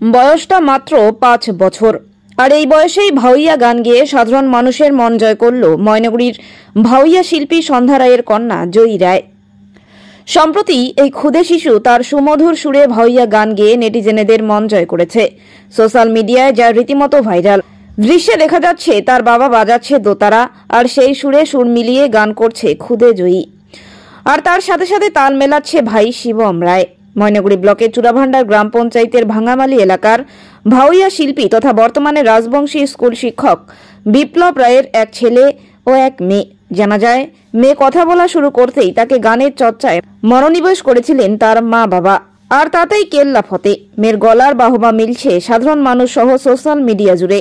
বয়সটা মাত্র 5 বছর। আর এই বয়সেই ভাউইয়া গান গেয়ে সাধারণ মানুষের মন জয় করল ময়নাগুড়ির ভাউইয়া শিল্পী সন্ধ্যা রায়ের কন্যা জয়ী রায়। সম্প্রতি এই ক্ষুদে শিশু তার সুমধুর সুরে ভাউইয়া গান গেয়ে নেটিজেনেদের মন জয় করেছে। সোশ্যাল মিডিয়ায় যা রীতিমতো ভাইরাল। দৃশ্যে দেখা যাচ্ছে তার বাবা বাজাচ্ছে দোতারা, আর সেই সুরে সুর মিলিয়ে গান করছে ক্ষুদে জয়ী। আর তার সাথে সাথে তাল মেলাচ্ছে ভাই শিবম রায়। ময়নাগুড়ি ব্লকের চূড়াভান্ডার গ্রাম পঞ্চায়েতের ভাঙামালি এলাকার ভাউইয়া শিল্পী তথা বর্তমানে রাজবংশী স্কুল শিক্ষক বিপ্লব রায়ের এক ছেলে ও এক মেয়ে। জানা যায়, মেয়ে কথা বলা শুরু করতেই তাকে গানের চর্চায় মনোনিবেশ করেছিলেন তার মা বাবা, আর তাতেই কেল্লা ফতে। মেয়ের গলার বাহবা মিলছে সাধারণ মানুষ সহ সোশ্যাল মিডিয়া জুড়ে।